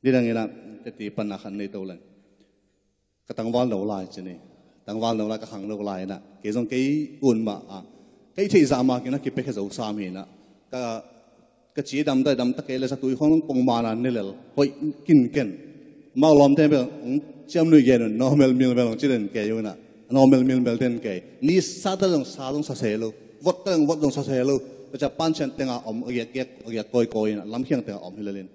นี่ดังนี้นะจะตีปัญหาขันในตัวเลยก็ตั้งวันเราลายจีนี่ตั้งวันเราลายก็ขังเราลายนะเกี่ยงกี่อุ่นมากี่ที่สามากินนะกี่เป็ดแค่จะสามีนะก็จีดำได้ดำตะเกียเลยสักตัวของปงมานันนี่เลยเฮ้ยกินกันมาล้อมเต็มไปเชื่อมนุยเย็นนอร์เมลมิลเบลจีเดนเกยอยู่นะนอร์เมลมิลเบลเดนเกยนี่ซาตรงซาตรงซาเซลูวัดตรงซาเซลูก็จะปั้นเช่นเต็งอมเกียกกอยนะลำเคียงเต็งอมฮิลเลน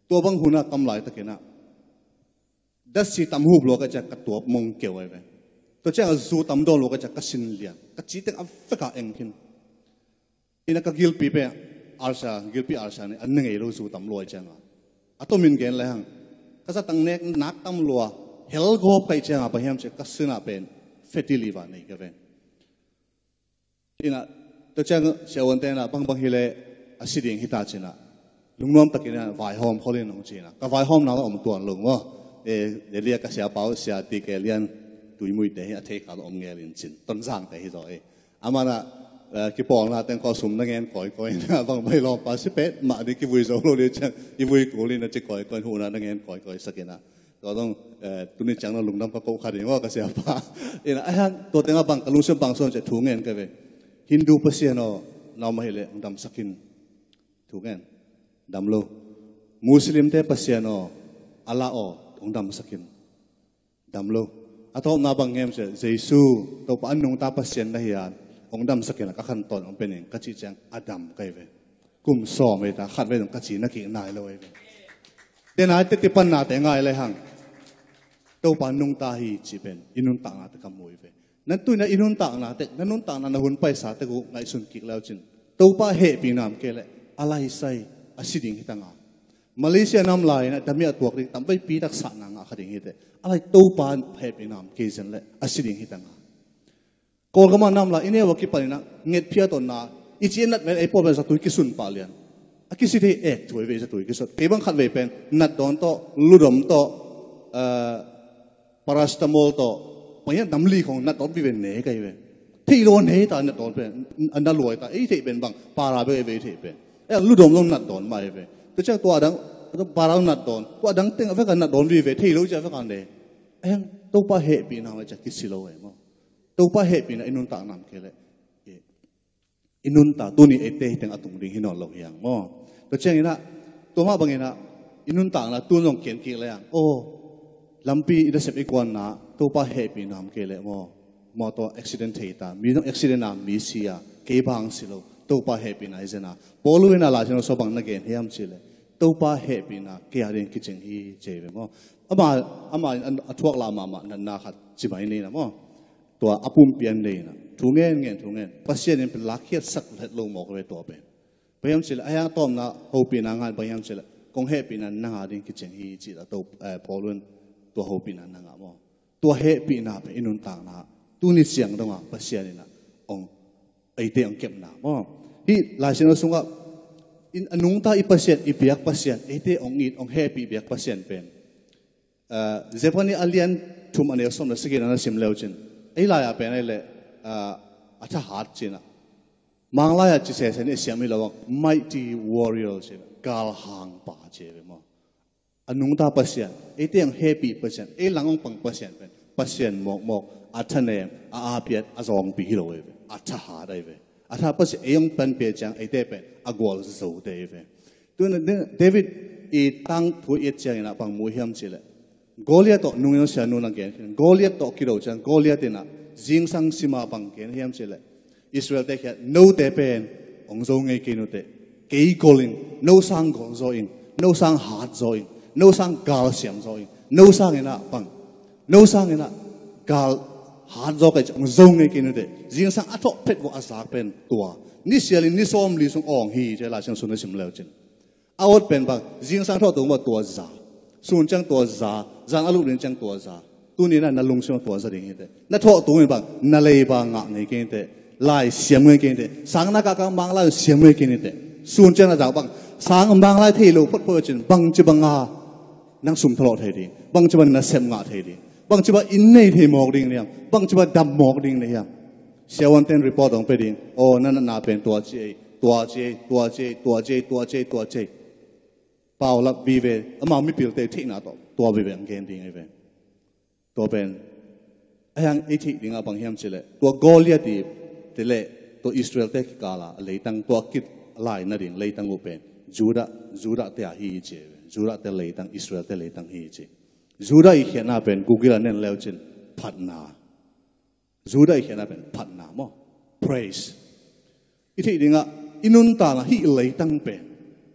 ตัวบางหุ่นกำไรตะเกียนะดัชชีตำหูบลูกก็จะกระตัวมงเกี่ยวไว้ตัวเจ้าซูตำโดนลูกก็จะกระสินเลียนกระจีเต็งอัฟริกาเองขึ้นอินักกิลปีเป้อาร์ชากิลปีอาร์ชาเนี่ยอันหนึ่งไอ้รู้ซูตำรวยจังอ่ะอัตมินเกนเลยฮังก็จะตั้งเน็กนักตำรวจเฮลโกไปจังอ่ะไปเฮียมเชกสินาเป็นเฟติลีวานี่ก็เป็นอินักตัวเจ้าเชวันเตนะบางฮิเลอาศิดิงฮิตาจินะลุงน้อมตะกี้นะไวโฮมเขาเรียนน้องจีนะก็ไวโฮมเราต้องตัวลุงว่าเดี๋ยวเรียกก็เสียเป้าเสียตีเกลียนตุยมุยเตะเทขาลอมเงลินจินต้นสร้างแต่ที่ต่ออามานะกี่ปองนะแต่งข้อสมนักเรียนก่อยนะบางไม่รอปัสเป็ดมาดิกี่วุยโซโลเดียจังกี่วุยกูลินจะก่อยหัวนะนักเรียนก่อยสักนะก็ต้องตุนิจังเราลุงน้ำก็โกขาดีว่าก็เสียป้าไอ้ฮันตัวเต็งบางกลุงเชื่อบางส่วนจะถูกเงินกันไปฮินดูเปอร์เซียนเราไม่เห็นเลยดำสักินถูกเงินดำโลมุสลิมเตเปอร์เซียนอัลลาห์องดำสักินดำโลอัตโตนาบังเงิมเจซูตัวปานนงตาเปอร์เซียนได้ยันองดำสักินก็ขั้นตอนองเป็นเองก็จีจังอดัมก็เว้กุมสอมเวตาขัดไว้ตรงก็จีนักกินนายเลยเดี๋ยวนายติปันนาแต่ง่ายเลยฮังตัวปานนงตาฮีจีเป็นอินุนต่างนาตะกำมวยเวนั่นตัวนั้นอินุนต่างนาแต่นั่นนุนต่างนาหุ่นไปสาตะกูไงสุนกิกแล้วจินตัวป้าเหปีนามเกลอะไรใส่อาศิดิงฮิตังามาเลเซียน้ำลายนะแต่เมื่อตัวกรีตั้มไปปีดักษานังอาคดิงฮิตอะไรตัวป้าเหปีนามเกจันเลยอาศิดิงฮิตังาโกลกมาน้ำลายอินเนวกิปันนะเงียบเพียตอนนาอีจีนัดเป็นไอพอเป็นสัตุยกิสุนปาเลียนอากิสิเทเอกถวยเวสัตุยกิสุนเก็บังขัดเวเป็นนัดโดนโตลุดมโตพาราสตามอลโตพยายามดำลีของนัดโดนไปเป็นเนกไอเวที่โดนเนตานัดโดนเป็นอันนั้นรวยตาไอที่เป็นบางปาราเวที่เป็นลุดมลงนัดโดนมาเวตัวเจ้าตัวดังปารานัดโดนตัวดังเต็งเอาไปกันนัดโดนวีเวที่รู้จะเอาไปกันเดตัวป้าเหปีนามาจากกิสิโลเอมั้งตัวป้าเหปีนาอินุนตานามเกลอินุนตาตัวนี้เอเตเต็งอตุงดิ่งหินอนหลอกอย่างมั้งตัวเจ้านี่นะตัวมาบางอย่างนะอินุนตานะตัวน้องเขียนกี่เลยโอ้ลำปีอินเดสเซปอีกวันนะตัวป้าเหปีนามเกลมั้งตัวอุบิเหตุเหตุมีน้องอุบิเหตุนามมีเสียเก็บบังสิโลตัวป้าเหปีนาเจนะพอรู้เห็นอะไรฉันสบังนักเรียนเฮียมสิเลยตัวป้าเหปีนาเกี่ยเรื่องกิจฮีเจ็บมั้งอามาทั่วลามานันนาขัดจิบายนี่นะมั้งตัวอปุ่มเปลี่ยนเลยนะถุงเงินปัสเซียนเป็นลักเขียดสักเล็ดลงหมอกไว้ตัวเป็นพยายามสิละไอ้ยังต้มนะหูปีนางานพยายามสิละกงเฮปีนันนางาดินกิจฮีจิละตัวพอรุ่นตัวหูปีนันนางามั้งตัวเฮปีนาเป็นอินุนต่างนะตัวนี้เสียงตรงอ่ะปัสเซียนนี่นะองไอเตียงเก็บนะมั้งที่หลายสิ่งเราสงว่าอันนุ่งตาอีปัสเซียนอีเบียกปัสเซียนไอเตียองอีองเฮปีเบียกปัสเซียนเป็นเจ้าพนี้อเลียนทุ่มอันนี้สมรสกินนั้นสิมเลวจินไอ้ลายเป็นไอ้เล่อาจจะหาจินะมังลายจิเสสนี่เสียงมีเราว่า mighty warrior ใช่ไหมกาลหางป่าใช่ไหมมั้งอันนุ่งตาปัสเซียนไอ้เตียงเฮปีปัสเซียนไอ้หลังองปังปัสเซียนเป็นปัสเซียนหมอกอัฐเนมอาเปียดอาจองปีเราเว้ยอัฐหาได้เว้ยอัฐปัสเซียนไอ้ยังเป็นเปียจังไอ้เตเป็นอากวลโซเดเว้ยตัวนั้นเดวิดอีตั้งถัวเอเจียนะปังมวยฮิมสิเลยโกลียตนุ่งยศเสียนุ่งนักเกณฑ์โกลียตกิโลจังโกลียตนะจิงสังสิมาปังเกณฑ์เฮียมสิเลยอิสราเอลเตะแค่โน้ตเตเป็นองค์ทรงไงกินโน้ตเตะเกี่ยกอลิงโน้สังกอลโซอิงโน้สังฮาร์ดโซอิงโน้สังกาลเซียมโซอิงโน้สังเงินนะปังโน้สังเงินนะกาลฮาร์ดโซกันองค์ทรงไงกินโน้ตเตะจิงสังอัตโตเป็ดว่าอาสาเป็นตัวนี่เสียลินนี่ส้มลิสงอ่องฮีเจลาเชิงสุนัขสิมเลวจินเอาวัดเป็นปังจิงสังทอดตัวว่าตัวจ่าส่วนจังตัวจ่าจังอารมณ์เรื่องจังตัวจ่าตัวนี้น่ะนั่งลงเชื่อตัวสิ่งนี้เด้นั่นทอตัวนี้บังนั่นเลยบังงะนี่กินเด้ไล่เสียงเงินกินเด้สังนักการบังไล่เสียงเงินกินเด้ส่วนจังน่ะจากบังสังบังไล่ที่ลูกพูดจริงบังจะบังงานั่งสุ่มทะเลาะเท่ดีบังจะบังนั่งเสพงะเท่ดีบังจะบังอินเน่ที่หมอกดิ่งเนี่ยบังจะบังดำหมอกดิ่งเนี่ยเสียวันเต็นรีพอร์ตของไปดิ่งโอ้นั่นน่าเป็นตัวเจ bảo là vì về mà mi biểu tế thị nào to về anh khen tiếng về to bên anh ấy thị tiếng bằng hiểm chỉ lệ to Goliath thì lệ to Israel thế cả là lấy tăng to kit lại na tiếng lấy tăng một bên Judah thế à hi chế Judah thế lấy tăng Israel thế lấy tăng hi chế Judah ý hiện na bên Google nên leo trên phát na Judah ý hiện na bên phát na mo praise ý thị tiếng inun ta là hi lấy tăng bên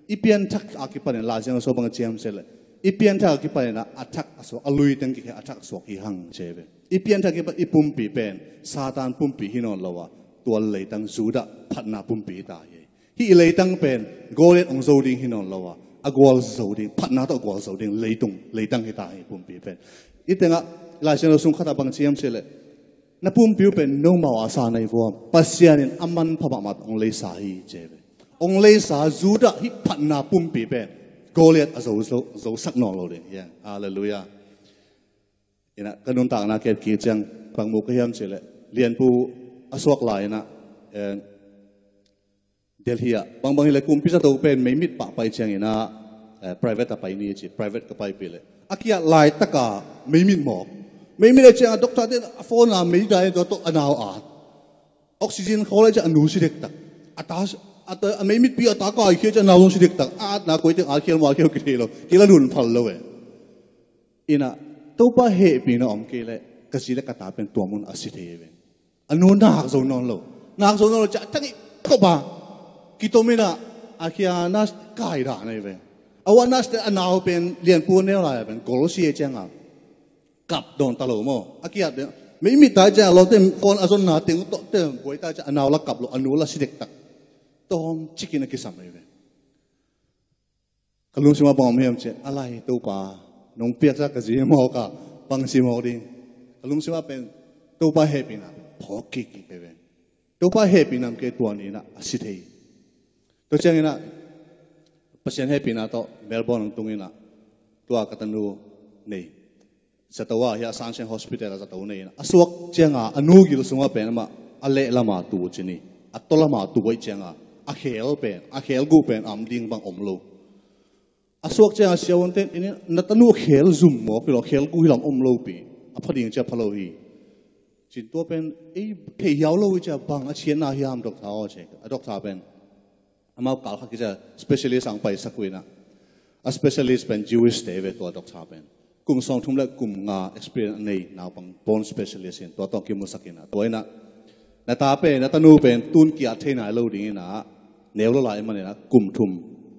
ipian thak akipan la jang so bang chem sele ipian thak akipan na attack so alui tang ki attack so hi hang chebe ipian thak akipan ipum pi pen satan pum pi hinon lawa tual lei tang Judah phatna pum pi ta ye hi lei tang pen Goliath ong zo ding hinon lawa agwal zo ding phatna to agwal zo ding lei tang hi ta hi pum pi pen itenga la jang so khata bang chem sele na pum pi pen no ma wa sa nai vo pasianin aman phaba mat ong lei sa hi chebe ông lấy sa Judah hi phát na pum pi bên Goliath zo sắc nong lo de yeah hallelujah ina kanun ta na ket ki chang pang mu ka hiam chele lian pu aswak lai na Delhi bang le kum pisa to pen mai mit pa pai chang ina private ta pai ni chi private ka pai pile akia lai taka mai mit mo mai mit chang doctor de phone na mai dai to anaw a oxygen khole cha anu si dek tak atas at mấy mít bia ta coi khi cho nào luôn sẽ được tặng na cuối tiếng khi mà kêu cái lo cái là luôn phật lâu ina tàu ba hệ bị nó ông kia lại cái gì là cái ta bên tuồng muốn assit thế vậy anh muốn nạc rồi nạc rồi nó chả thằng cái ba cái tôm mình là khi na cài ra này vậy awan na anh nào bên liền buôn neo lại bên cổ xia chăng à cặp đòn ta lỗ mò khi mấy mít ta chả lo tên con azon na tiếng to tên với ta chả anh nào là cặp lo anh muốn là sẽ được tặng tom chicken na kisam này vậy, kalung sima bom hiam che, alai tu pa, nong piak sa kasi mo ka, pang simo din, kalung sima pen tu pa happy na, phoki ki vậy, tu pa happy nam ke tuan ina asithei, tu chang ina, pasien happy na to Melbourne tung ina, tua katanu nei, satawa ya Sunshine Hospital satawa nei, aswak changa anu gil suma pen ma ale lama tu chini, atola ma tu boy changa. Akhel gu pen am ding bang omlo aswak cha siawon ten ini natanu khel zum mo pilo khel gu hilam omlo pi aphading cha phalo hi chin to pen ei the yaw lo cha bang a chien na hiam dok thaw che dok tha pen ama kal kha ki cha specialist ang pai sakuina a specialist pen Jewish te ve to dok tha pen kum song thum la kum nga experience nei naw pang bone specialist in to ki mu sakina toina na ta pe na tanu pen tun ki a thena lo ding na nếu lo lại mà này là cùng thum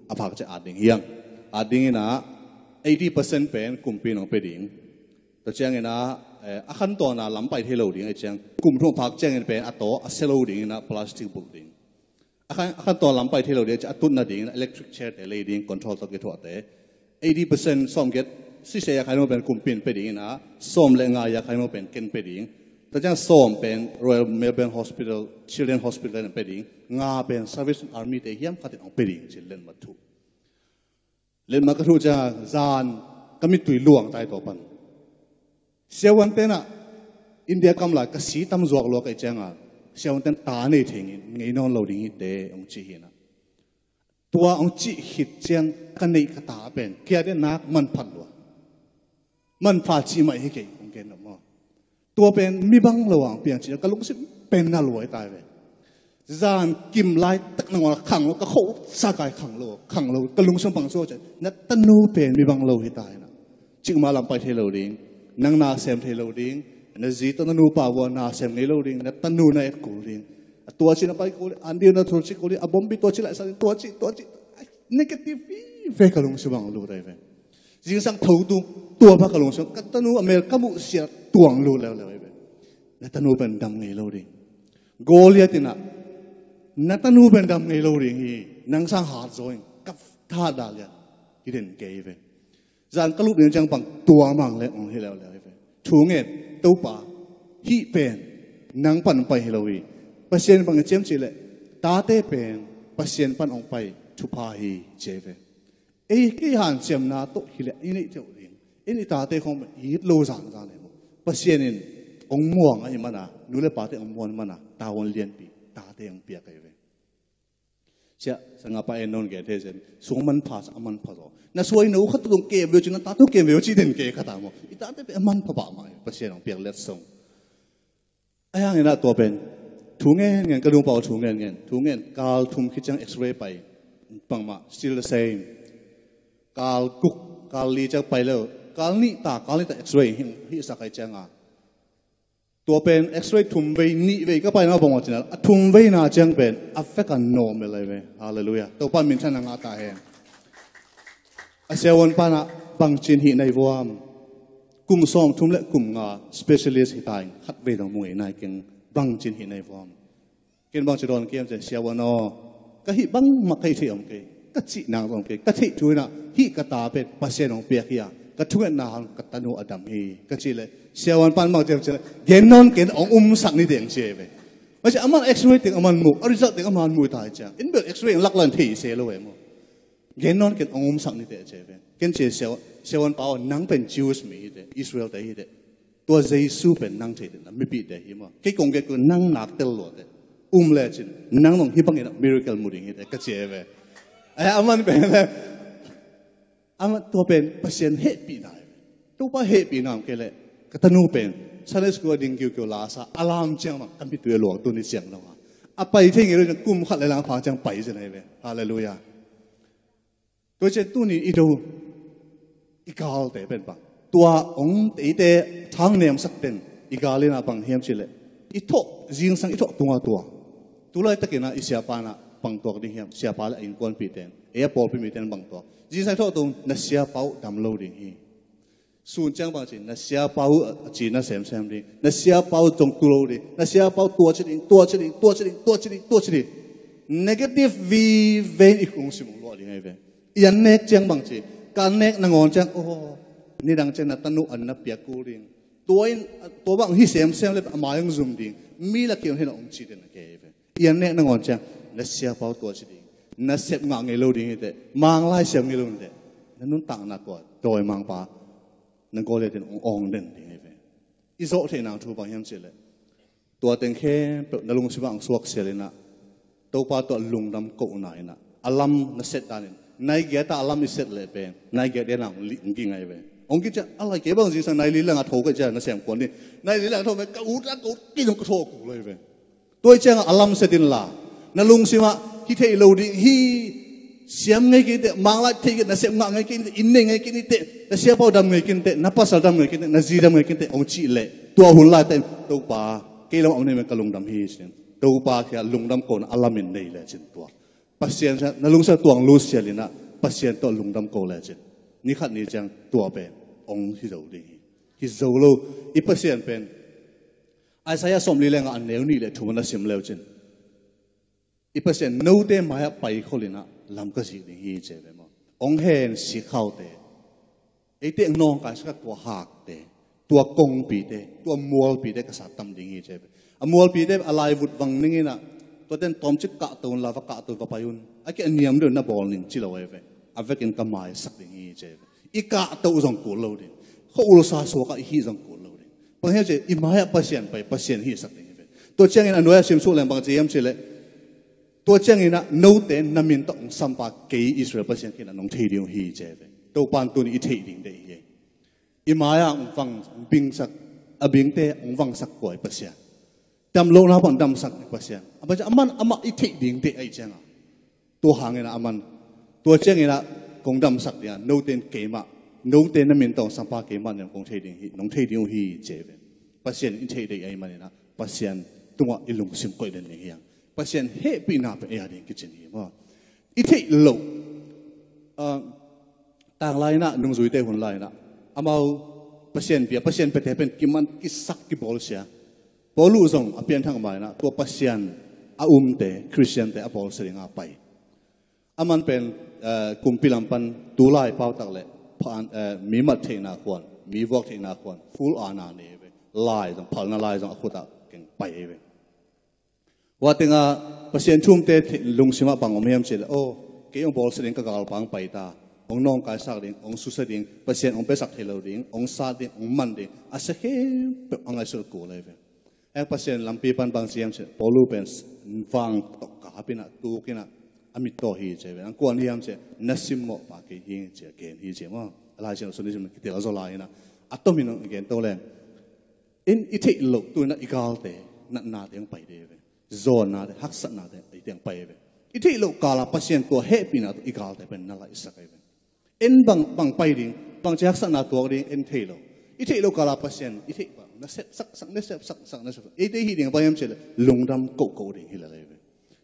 áp phạt cho ading hiang ading na 80% pen cùng pin ông pe ding to chang na akhan to na lampai thelo ding chang cùng thum phạt chang pen ato aselo ding na plastic book ding akhan to lampai thelo ding cha tun na ding electric chair te le ding control to ke thwa te 80% som get si se ya khai no pen cùng pin pe ding na som le nga ya khai no pen ken pe dingแต่จังส่งเป็น Royal Melbourne Hospital Children Hospital เป็นดิ่งงาเป็น Service Army แต่ยังขัดเอาเป็นดิ่งจิเล่นมาถูกเล่นมากระทู้จะจานก็มีตุยหลวงตายต่อปันเสียวันเต้นอ่ะอินเดียกำลังกษีตำรวจหลวงไอ้จังอ่ะเสียวันเต้นตาในทิ้งไงน้องเราดิ่งเดะองจีเห็นอ่ะตัวองจีหิดจังกันในกระตาเป็นแค่ได้นักมันพันหลวงมันฟาชีไม่ให้เก่งองเกณฑ์หรอกมั้งตัวเป็นมีบังระหว่างเปลี่ยนชีวิตก็ลุกขึ้นเป็นน่ารวยตายไปจานกิมไล่ตักนงขังก็เขาสากายขังโลก็ลุงสมบังโซ่จะนัตนูเป็นมีบังโลให้ตายนะจึงมาลำไปเทโลดิ้งนังนาเซมเทโลดิ้งนัจีตนูป่าวนาเซมเนโลดิ้งนัตนูในกูดิ้งตัวชินไปกูอันเดียวนัทุชิกูดิ้งอบอมบิตัวชิละสันตัวชิเนกาทีฟเฟกลุงสมบังโลได้ไปจริงสังทูตุตัวพระกลุงสมกัตนูอเมริกามุเสียตัวงโลแล้วไปนัตนูเป็นดำไงโลดิ้งโกลียตินะนัตนูเป็นดำไงโลดิ้งฮีนังสังหาร์โซยกับท่าดาเลียที่เด่นเกย์ไปจานกลุบเนี่ยจังปังตัวมังเล็กของที่แล้วไปถูงเงินตู้ป่าฮีเป็นนังปั่นไปเฮโลวีเปอร์เซ็นต์บางเจมส์เลยตาเต้เป็นเปอร์เซ็นต์ปั่นออกไปทุพาฮีเจเวเอ้กี่หันเจมนาโตฮิเลอินี่เจ้าเองอินี่ตาเต้ของฮีโลสังจานเลยเปอร์เซ็นต์องม่วงไอ้มันน่ะนู่นเลยป่าเต้องม่วงมันน่ะตาวันเลียนปีตาเต้องเปียกไอ้เว เชื่อสังกัปเอ็นนนเกตเทเซนสวงมันพาสอามันพาโซน่าสวยนู้ขัดตรงเกมวิวจินตาตุเกมวิวจิเดนเกขัดตามออีตาเตเป็นอามันพาบ่ามาประเทศของเปียกเล็ดส่งไอ้ยังไงนะตัวเป็นถุงเงินกระดุมเป่าถุงเงินกาลทุ่มคิดจังเอ็กซเรย์ไปปังมา still the same กาลกุกกาลลีจะไปแล้วกาลนี่ตากาลนี่แต่เอ็กซเรย์ที่สักไอจังอ่ะตัวเป็นเอ็กซเรย์ทุ่มไปนี่ไปก็ไปนะบอกว่าจริงๆทุ่มไปน่าจังเป็น affect กัน normal เลยเว้ยฮาเลลูยาตัวปั้นมินชันนางอาตาเองอาเซียวันปานะบางจินหิในวอมกลุ่มซ้อมทุ่มเล็กกลุ่มงา specialist ที่ตายขัดเวทของมวยนายเก่งบางจินหิในวอมเก่งบางจะโดนเกมจะเสียวันก็หิบังมาใครเที่ยมเกก็จีนางตรงเกก็ที่ช่วยนะหิกตาเป็นปัสเซนของเปียกยาก็ช่วยนางกตันโนอดัมฮีก็จีเลยเสียวันปานมาเจอเจอเย็นนอนเกณฑ์องสักนิดเดียงเชฟไม่ใช่อามันเอ็กซ์เรย์ถึงอามันมูอริสักถึงอามันมูตายจ้ะอินเบลเอ็กซ์เรย์ลักลันที่เสียเลยมั้งเย็นนอนเกณฑ์องสักนิดเดียงเชฟเกณฑ์เสียวันปานังเป็นจิวส์มีเดอิสราเอลแต่ฮีเดตัวเยซูเป็นนังเทเดนะไม่ปีเดฮีมั้งแค่กงเกคือนังนักเตลโลเดเลยจินนังลงฮิบังเงินมิราเคิลมูดิงเดก็เชฟไอ้อามันเป็นอะไรอามันตัวเป็นเปอร์เซ็นต์เฮปีนายตัวป้าเฮปีนามเกเลยก็ตั้งนูเป็นฉันเลยสกัดดิ้งคิวลาซาอารามจังมั้งกันพิตัวหลวงตัวนี้เสียงแล้วอ่ะอะไปที่เงี้ยเราจะกุมขัดเลยหลังพาจังไปจะไหนเว้ยฮาเลลูยาตัวเจ้าตัวนี้อีดูอีกาลแต่เป็นปังตัวองค์ตีเตทางเนียมสักเป็นอีกาลินาปังเฮียมชิเลอีทจิงสังอีทตัวเลยตะกี้นะอีเสียปานะปังตัวดิ้งเฮียมเสียปาละอินกวนปีเตนเอฟปอลปีมีเตนปังตัวจิงสังตัวนัเสียเป้าดำโลดิ้งฮีส่วนจังบางจีนัเสียเป้าจีนัเซมดิ้งนัเสียเป้าจงตัวโลดิ้งนัเสียเป้าตัวชิดิ้งnegative v เวนอีกองสิมงโลดิ้งไงเว้ยยันเนกจังบางจีการเนกนางอนจังโอ้นี่ดังจังนัตนุอันนับเปียกูดิ้งตัวบางที่เซมเลยมายังซุ่มดิ้งมีละเกี่ยวให้เราองจีเดนเกย์เว้ยยันเนกนางอนจังนัเสียเป้าตัวชิดิ้งนัเสียงางเงโลดิ้งเดมังไล่เสียงเงโลดิ้งเดนั่นนุ่นต่างนักกว่าโดยมังปานั่นก็เลยเป็นองเด่นดิ้งไงเว้ยอิโซเทนางทูบางยามเจเลยตัวเต็งแค่นลุงสิบังสวกเสียเลยนะตัวปาตัวลุงดำโกนายนะอัลลัมนัเสตานินนายเกตาอัลลัมอิเสตเลยเป็นนายเกตเดนังลิงกิงไงเว้ยองกิจอะไรเก็บบางสิ่งนายลิลังอัฐโกจะนัเสียงคนนี่นายลิลังอัฐโกกูรักกูกินกระโถกูเลยเว้ยตัวเจ้าอัลลัมเสตินลานลุงสิมาที่เทโลดีฮีเสียมไงกินเตะมังลัดที่กินนัเสียงมังไงกินเตะอินเนไงกินเตะนัเสียเป้าดำไงกินเตะนับภาษาดำไงกินเตะนัจีดำไงกินเตะองจีเลยตัวหุ่นลายเต็มตัวปลาเกี่ยวกับอันนี้มันกระลุงดำฮีสิตัวปลาแค่ลุงดำโกนอัลลามินได้เลยจินตัวปัสเซียนนั่นลุงเสตัวงลูเซียลินะปัสเซียนตัวลุงดำโกเลยจินนี่ขัดนี่จังตัวเป็นองที่เราดีที่เราลูอีปัสเซียนเป็นไอ้สายสมลีแรงอันเลี้ยวนี่เลยถูกมันสิมเลี้ยวจินอีปัสเซียนโน้ตเดมาไปคนเลยนะลำก็สิดีฮีเจเป็นมั้งองเห็นสิเข้าเตะไอ้เตะน้องกันสักตัวหักเตะตัวกงปีเตะตัวมัวปีเตะกษัตริย์ตำดีฮีเจเป็นมัวปีเตะอะไรวุดวังนี่นะตัวเด่นตอมจิกกะตัวลาวกะตัวกบพายุนไอ้แกเนียมเดินนับบอลนี่จิโลเอฟเอาไว้กินกำไม้สักดีฮีเจเป็นอีกะตัวส่งกูโลดิเขาอุลสาสวกะฮีส่งกูโลดิบางทีเจอีมาปัสเซียนไปปัสเซียนฮีสักดีฮีตัวเจ้าเงินอันนู้นชิมสู้แรงบางทียังเฉลยตัวเจ้าเงินนะโน้ตเดนน้ำมินต้องสัมปะเกย์อิสราเอลเปอร์เซ็นต์ที่นั่นน้องเทียงฮีเจเป็นตัวปานตัวนี้เทียงได้ยังอีมาอย่างฟังบิงสักบิงเตะฟังสักก่อยเปอร์เซ็นต์ดำโลนะพันดำสักเปอร์เซ็นต์อาจจะอามันอีเทียงได้ไอ้เจ้าตัวหางเงินอามันตัวเจ้าเงินนะคงดำสักเนี่ยโน้ตเดนเกย์มาโน้ตเดนน้ำมินต้องสัมปะเกย์มันเนี่ยคงเทียงฮีน้องเทียงฮีเจเป็นเปอร์เซ็นต์อีเทียงได้ไอ้มันเนี่ยนะเปอร์เซ็นต์ตัวอีลุงซิมก่อยเดนเนี่ยยังเปอร์เซ็นต์เฮปีนาเป็นอะไรกิจนี้ว่าอีเทียงโลต่างไลน์นะนุ่งสุยเตะคนไลน์นะอามาเปอร์เซ็นต์เปียเปอร์เซ็นต์เป็นแต่เป็นกิมันกิสักกิบอลเสียบอลลูส่งอเปลี่ยนทางมานะตัวเปอร์เซ็นต์เตะคริสเตียนเตะบอลเสียงไปอามันเป็นกุมพิลัมปันตูไลเป้าตักเลยผ่านมีมัดเทนาควรมีวอกเทนาควรฟูลอานาเนี่ยไลน์ต้องพัลนาไลน์ต้องอคุตะเก่งไปเองว่าแต่งเปอร์เซ็นต์ชุ่มเตะลุงสิมาบังอมเฮียมเสร็จโอ้เกี่ยงบอลเสียงกะกาลปังไปตาองน้องกายสักดิ่งองสุสดิ่งเปอร์เซ็นต์องไปสักเทเลดิ่งองซาดิ่งองมันดิ่งอาศัยเป็นองไงสุดกูเลยเว้ยเปอร์เซ็นต์ลำปีปันบางเสียมเสร็จพอลูเป็นฟังตกกาเป็นตูกินะ amit to hi che ve ang kon hiam che nasim mo pa ke hi che ken hi che mo ala che so ni sim ki te zo la ina atomin again to le in ite lo tu na igal te na teng pai de ve zon na de hak sat na de ai teng pai ve ite lo kala pasien to happy na to igal te ben na la isa kai ve en bang pai ding bang che hak sat na to ding en the lo ite lo kala pasien ite bang na sep sak na sep sak na sep ite hi ding bayam che lungdam ko ding hi la le ve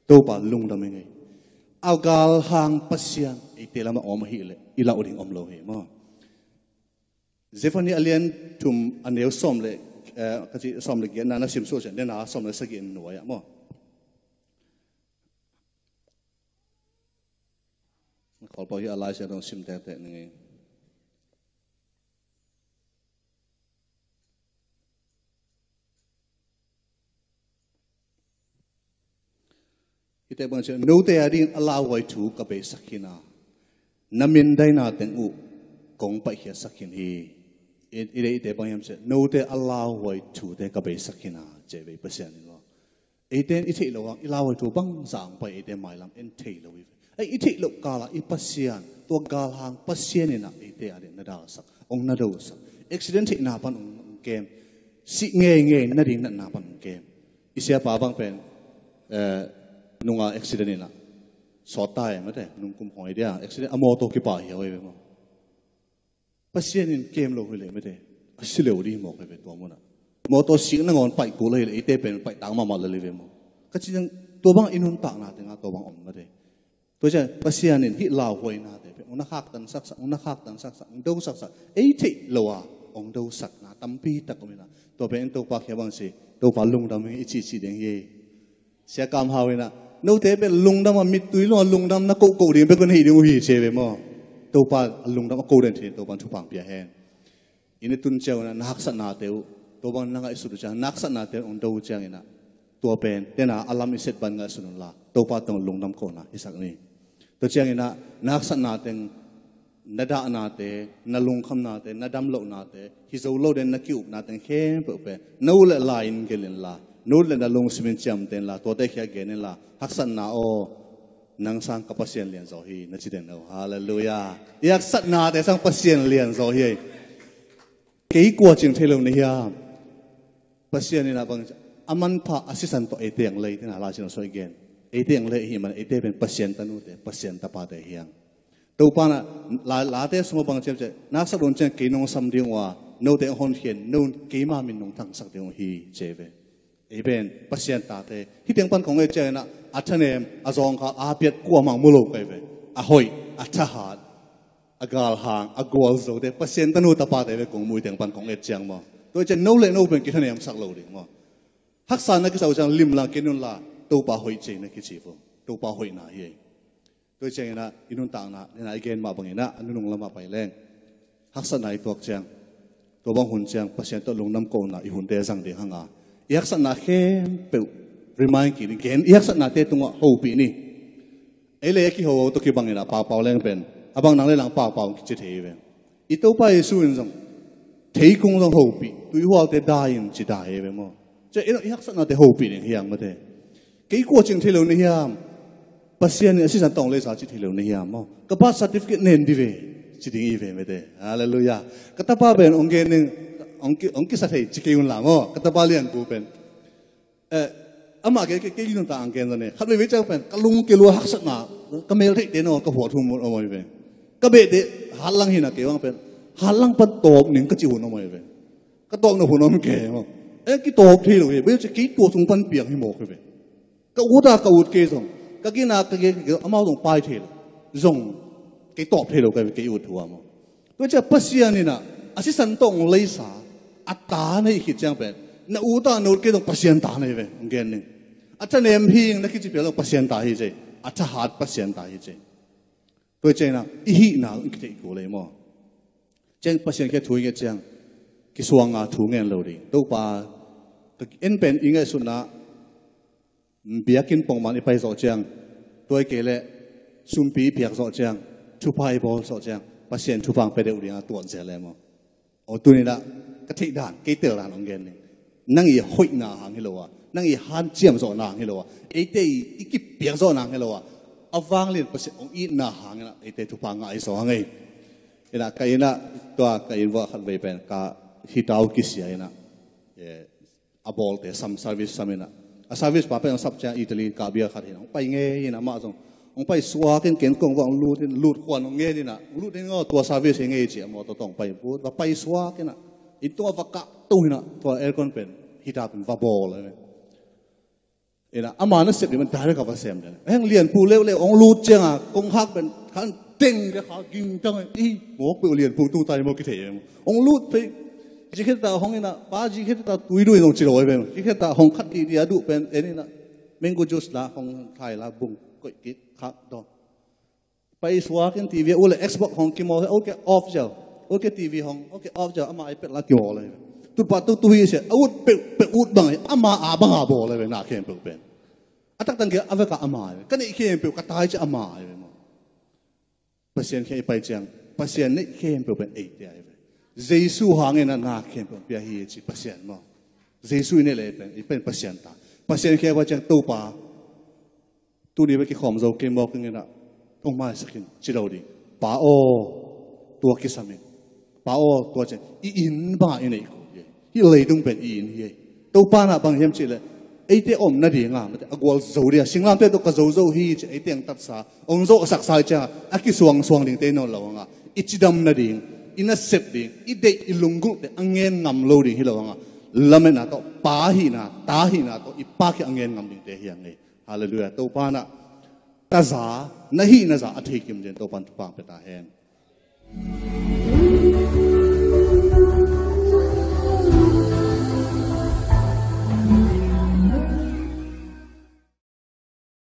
to pa lungdam ngai agal hang pasien ite lama om hi le ila oding om lo he mo Zephaniah alian tum aneu som le kasi som le gian na sim so chen na som le sagin no ya mo khol pa hi alai se dong sim te te ngai ite bang che no te adin allow wai thu ka be sakina namin dai na teng u kong pa hi sakin hi ite bang yam se no te allow wai thu te ka be sakina che be pasian lo ite ite lo allow wai thu bang sang pa ite mai lam en thei lo ai ite lo kala I pasian to gal hang pasian ina ite ade na da sak ong na do sak accident hi na pan ong kem si nge na ding na pan ong kem isia pa bang pen nunga accident ina so tai ma te nung kum hoi dia accident amoto ki pa hi oi be mo pasien in kem lo hile mete asile ori mo ke to mo na moto sing na ngon pai ku le ite pen pai tang ma le le mo ka chi to bang inun ta na te nga to bang om ma de to ja pasien in hi la hoi na te pe una khak tan sak sak una khak tan sak sak do sak sak ei thi lo wa ong do sak na tampi ta ko na to pen to pa khe bang si to pa lung dam hi chi chi deng ye sia kam hawina no te pe lung dam mit tui lo lung dam na ko ding pe kon hi ding hi che be mo to pa lung dam ko den the to ban thu pang pia hen in tun cheu na nak sa na teu to ban na ngai su cha nak sa na te on do chang ina to pen te na alam iset ban nga sunun la to pa tong lung dam ko na isak ni to chang ina nak sa na teng nada na te na lung kham na te na dam lo na te hi zo lo den na kiu na teng khem pe no le line gelin la no le na lung simen cham ten la to te khya gen la hak san na o nang sang kapasien lian zo hi na chiden no hallelujah yak sat na te sang pasien lian zo hi kei kwa ching thelo ni ya pasien ni na bang aman pha assistant to eteng lei tin ala chin so again eteng lei hi man ete ben pasien tanu te pasien ta pa te hiang to pa na la te so bang che nak sa don chen ke nong sam ding wa no te hon hien no ke ma min nong thang sak ding hi cheve eben pasien ta te hi teng pan kong e che na athanem azong kha a piet kwa mang mulo kai ve a hoi a thahat agal hang agol zo de pasien tanu ta pa te ve kong mui teng pan kong e chang mo to che no le no ben ki thanem sak lo ding mo hak san na ki sau chang lim la kinun la to pa hoi che na ki chi fo to pa hoi na ye to che na inun ta na na again ma bang ina anung lama pai leng hak san nai tok chang to bang hun chang pasien to lung nam ko na I hun te sang de hanga yak san na khem pe remind ki gen yak san na te tunga ho pi ni ele ki ho to ki bang ina pa pa leng pen abang nang le lang pa pa ki che the ve I to pa yesu in song thei kong song ho pi tui hwa te da yin chi da ye ve mo che yak san na te ho pi ni hiang ma te ke ko ching thelo ni hiam pasien ni assistant tong le sa chi thelo ni hiam mo ka pa certificate nen di ve chi ding I ve me te hallelujah ka ta pa ben ong gen ning ong ki sa thei chi ke yun la mo ka ta pa lian ku pen ama ke yun ta ang gen ne khat ve chang pen ka lung ke lu hak sa na ka mel thei te no ka ho thum mo mo ve ka be de halang hina ke wang pen halang pan top ning ka chi hu no mo ve ka tong no hu no ke mo ki top thi lo ve be chi ki to thung pan piang hi mo ke ve ka u da ka u ke song ka ki na ka ke ama dong pai the zong ke top the lo ka ke u thu mo to cha pasien ni na assistant tong le sa ata nei hi chang pen na u ta no ke dong pasien ta nei ve ngen ni acha nem hing na ki chi pe lo pasien ta hi je acha hat pasien ta hi je to che na I hi na ki te ko le mo chen pasien ke thui ke chang ki suang a thu ngen lo ri to pa en pen inga su na biakin pong man I pai so chang toy ke le sum pi piak so chang thu pai bol so chang pasien thu pang pe de u ri a tuan se le mo o tu ni da ka thei dan ke te la nong gen ni nang I hoi na hang hi lo wa nang I han chiam so na hang hi lo wa e te I ki piak so na hang hi lo wa avang lin pasi ong i na hang na ite tu panga ai so hangai ina kaina to kain wa khat ve pen ka hitau kisia ina abol te sam service samina a service pa pen sap cha italy ka bia khat hin pai nge ina ma jong ong pai suwa ken kong wa lut kwan ong nge dina lut ngo to service nge chi mo to tong pai pu wa pai suwa kena itu wa ka tu hina to aircon pen hita pen va bol ina amana sep ni man direct ka va sem den heng lian pu le le ong lut chenga kong hak ben khan teng de kha ging tang i mo pu lian pu tu tai mo ki the ong lut pe chỉ khi ta hong ina ba chỉ khi ta tui đuôi nông chỉ rồi bên chỉ khi ta hong khát đi đi adu bên em ina mango juice la hong thai la bung coi kít khát đó bay xóa cái TV u là Xbox hong kim mò ok off giờ ok TV hong ok off giờ ama iPad la kêu lại tu pa tu hi sẽ out pe out bang ama bang bo lại bên na khem pe bên atak tang kia aveka ama cái này khem pe cái tai chứ ama pasien khem bay chang pasien này khem pe bên ấy Giêsu hangin na khem pe bia hi chi pasien mo Giêsu ne le pen pasien ta pasien khe wa chang to pa tu ni ba ki khom zo ke mo king na ong mai sakin chi lo di pa o tua ki samin pa o tua chen I in ba in ei hi le dung pen I in hi to pa na bang hem chi le ei te om na di nga ma agwal zo dia singlam te to ka zo zo hi chi ei teng tat sa ong zo sak sai cha aki suang ding te no lo nga ichidam na ding ina sep ding ide ilungul te angen ngam lo ding hi lo nga lamen na to pa hi na ta hi na to ipa ki angen ngam ding te hiang nei hallelujah to pa na ta za na hi na za athi kim den to pan tu pa pe ta hen